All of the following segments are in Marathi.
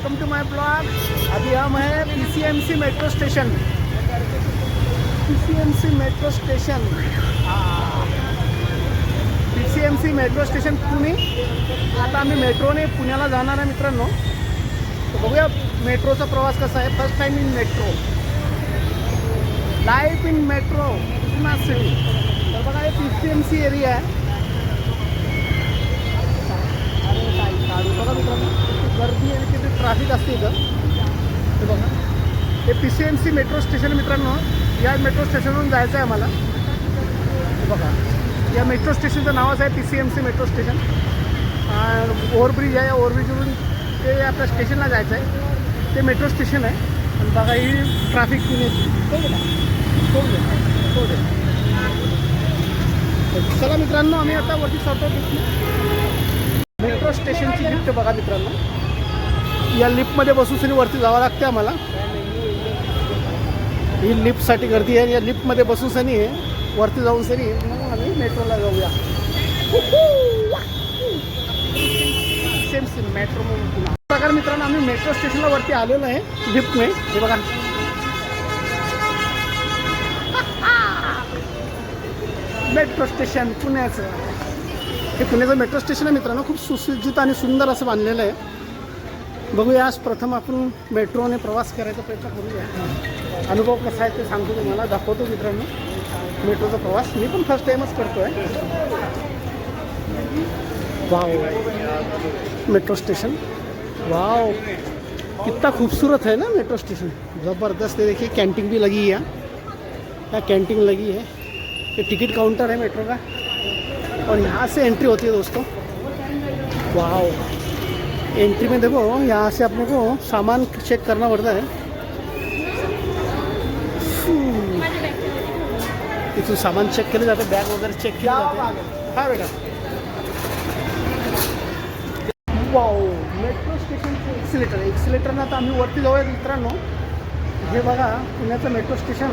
Welcome to my blog. अभी हम हैं PCMC metro station. PCMC metro station, PCMC metro station Pune. आता आम्ही मेट्रोने पुण्याला जाणार आहे मित्रांनो। तर बघूया मेट्रोचा प्रवास कसा आहे। First time in metro, life in metro Pune city. तर बघा हे पीसीएमसी एरिया आहे। बघा मित्रांनो किती गर्दी आणि किती ट्रॅफिक असते इथं। हे बघा हे पीसीएमसी मेट्रो स्टेशन मित्रांनो। या मेट्रो स्टेशनवरून जायचं आहे आम्हाला। हे बघा या मेट्रो स्टेशनचं नावच आहे पीसीएमसी मेट्रो स्टेशन। ओव्हरब्रिज आहे, ओव्हरब्रिजवरून ते आपल्या स्टेशनला जायचं आहे। ते मेट्रो स्टेशन आहे। आणि बघा ही ट्रॅफिक पुण्याची। चला मित्रांनो आम्ही आता वरती चढतो। मेट्रो स्टेशनची लिफ्ट बघा मित्रांनो। या लिफ्टमध्ये बसून वरती जावं लागते आम्हाला। ही लिफ्टसाठी गर्दी आहे। या लिफ्टमध्ये बसून सनी वरती जाऊन सनी मग आम्ही मेट्रोला जाऊया। सेम मेट्रो पुन्हा प्रकार मित्रांनो आम्ही मेट्रो स्टेशनला वरती आलेलो आहे लिफ्टने। हे बघा मेट्रो स्टेशन पुण्याचं। हे पुण्याचं मेट्रो स्टेशन आहे मित्रांनो। खूप सुसज्जित आणि सुंदर असं बांधलेलं आहे। बघूया आज प्रथम आपण मेट्रोने प्रवास करायचा प्रयत्न करूया। अनुभव कसा आहे ते सांगतो तुम्हाला, दाखवतो मित्रांनो मेट्रोचा प्रवास। मी पण फर्स्ट टाइमच करतो आहे। वाव मेट्रो स्टेशन, वाव कितना खूबसूरत है ना मेट्रो स्टेशन, ज़बरदस्त है। देखिए कैंटीन भी लगी है, यहाँ कैंटीन लगी है। ये टिकट काउंटर है मेट्रो का और यहाँ से एंट्री होती है दोस्तों। वाओ एंट्री में देखो यहाँ से अपने को सामान चेक करना पड़ता है। इथून सामान चेक केलं जातं, बॅग वगैरे चेक केलं जातं। हा बेटा वाओ मेट्रो स्टेशनचं एक्सिलेटरनं आता आम्ही वरती जाऊया मित्रांनो। हे बघा पुण्याचं metro station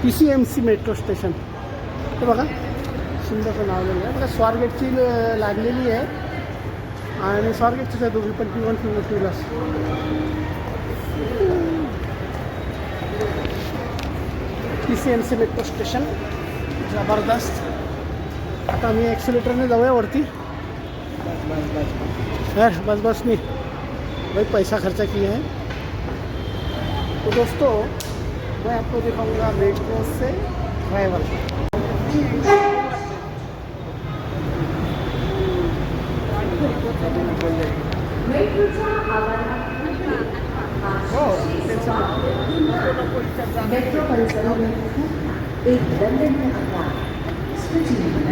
PCMC metro station. हे बघा सुंदरचं नाव लिहिलं आहे बघा। स्वारगेटची लागलेली आहे आणि स्वारगेटचीच आहे दोघी पण P1 P2 PCMC metro station ज़बरदस्त। आता आम्ही एक्सिलेटरने जाऊया वरती। बस नहीं भाई पैसा खर्चा किया है। तो दोस्तों मैं आपको दिखाऊंगा मेट्रो से ट्रैवल।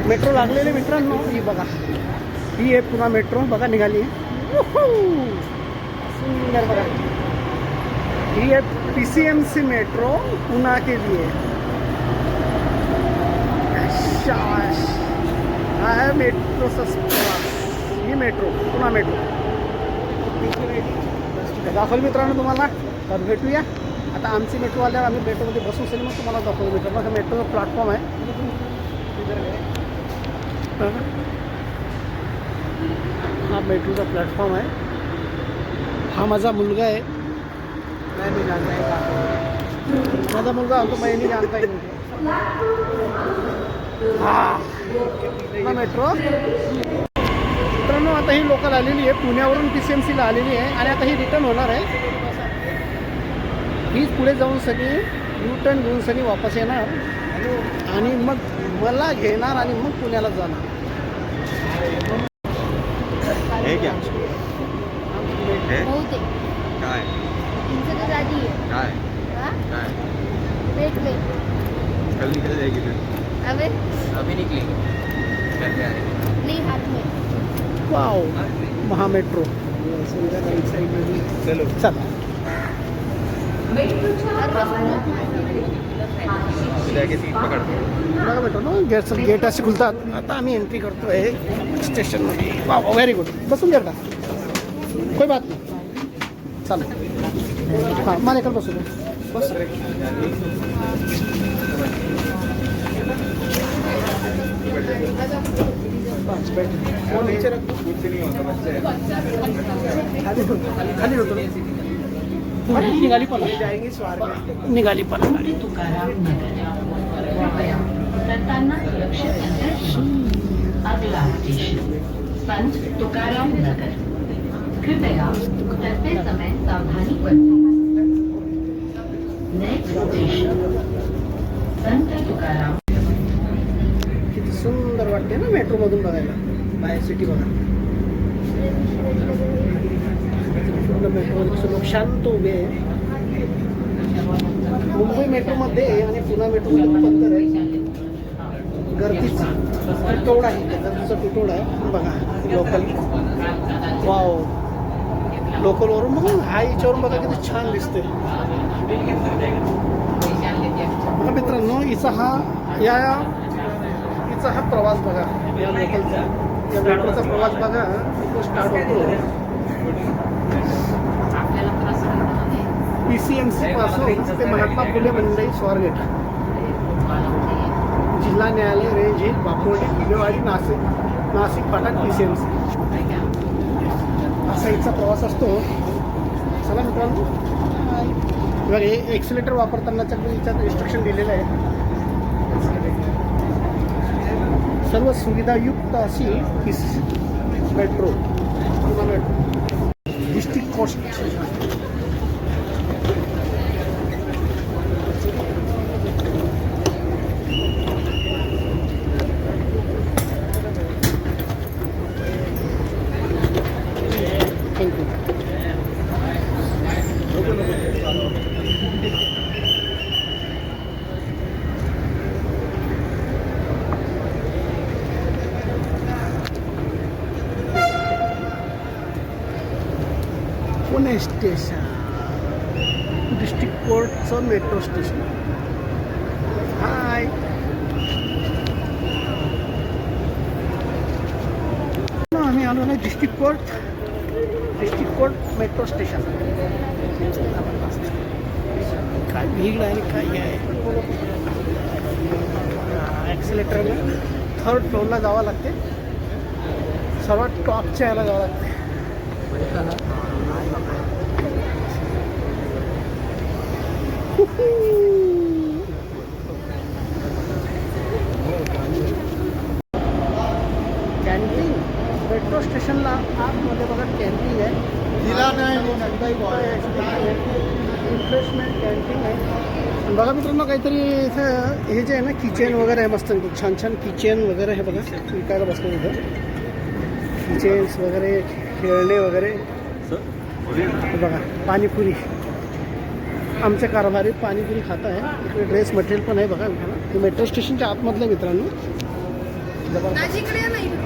मेट्रो लागलेले मित्रांनो। ही बघा ही आहे पुन्हा मेट्रो बघा निघाली आहे। सुंदर बघा ही है पीसीएमसी मेट्रो पुणे के लिए। हा है मेट्रो प्रवास। ही मेट्रो पुणे मेट्रो दाखवलं मित्रांनो तुम्हाला। तर भेटूया आता आमची मेट्रो आल्यावर आम्ही मेट्रोमध्ये बसून असेल मग तुम्हाला दाखवतो मेट्रो। बघा मेट्रोचा प्लॅटफॉर्म आहे। हा मेट्रोचा प्लॅटफॉर्म आहे। हा माझा मुलगा आहे। मैं नहीं जानता है माझा मुलगा हमको मैं नहीं जानता ही नहीं। हाँ मेट्रो मित्रांनो आता ही लोकल आलेली आहे पुण्यावरून पीसीएमसीला आलेली आहे आणि आता ही रिटर्न होणार आहे। हीच पुढे जाऊन सगळी यू टर्न घेऊन सगळी वापस येणार आणि मग मला घेणार आणि मग पुण्याला जाणार। है क्या है बहुत है काय इनसे तो ज़्यादा ही है। काय हाँ काय पेट में कल निकल जाएगी फिर। अबे अभी निकलेंगे चल क्या नहीं हाथ में। वाव महा मेट्रो चलो चला जाके सीट पकड़ बघा मित्रांनो गेट असे खुलतात। आता आम्ही एंट्री करतो आहे स्टेशनमध्ये। वाव व्हेरी गुड बसून द्या का कोई बात नाही चालेल। हां माझ्याकडे बसू बस नीचे रखो कुछ नहीं होता बच्चे खाली होतो निघाली पण निघाली पण तुकाराम नगर कृपया उतरताना सुरक्षित अंतर अगला स्टेशन संत तुकाराम नगर कृपया उतरते समय सावधानी बरतें नेक्स्ट स्टेशन संत तुकाराम किती सुंदर वाटते ना मेट्रो मधून बघायला बाहेर सिटी बघा मेट्रोमध्ये लोक शांत उभे आहे मुंबई मेट्रोमध्ये आणि पुणे मेट्रोमध्ये खूप अंतर आहे गर्दीचा तुटवडा आहे गर्दीचा तुटवडा आहे बघा लोकल वाव लोकलवरून बघा हा याच्यावरून बघा किती छान दिसते बघा मित्रांनो हिचा हा प्रवास बघा या लोकलचा या मेट्रोचा प्रवास बघा तो स्टार्ट होतो PCMC पासून ते महात्मा फुले मंडई स्वारगेट जिल्हा न्यायालय रेंज ही वाकोडी विलेवाडी नाशिक फाटक PCMC असा हिचा प्रवास असतो चला मित्रांनो बघा हे एक्सिलेटर वापरतानाच्या याच्यात इन्स्ट्रक्शन दिलेलं आहे सर्व सुविधायुक्त अशी metro Pune metro district court thank you Pune station district कोर्टचं मेट्रो स्टेशन हाय आम्ही आलो ना डिस्ट्रिक्ट कोर्ट मेट्रो स्टेशन काय भीड आहे काय आहे ॲक्सिलेटरला थर्ड फ्लोअरला जावं लागते सर्वात टॉपच्या याला जावं लागते कॅन्टीन मेट्रो स्टेशनला आतमध्ये बघा कॅन्टीन आहे रिफ्रेशमेंट कॅन्टीन आहे बघा मित्रांनो काहीतरी इथं हे जे आहे ना किचन वगैरे आहे मस्त छान छान किचन वगैरे आहे बघा विकायला बसलं तिथं किचन्स वगैरे खेळणे वगैरे बघा पाणीपुरी आमचे कारभारी पाणीपुरी खात आहे इकडे ड्रेस मटेरियल पण आहे बघा हे मेट्रो स्टेशनच्या आतमधलं मित्रांनो जबरदस्त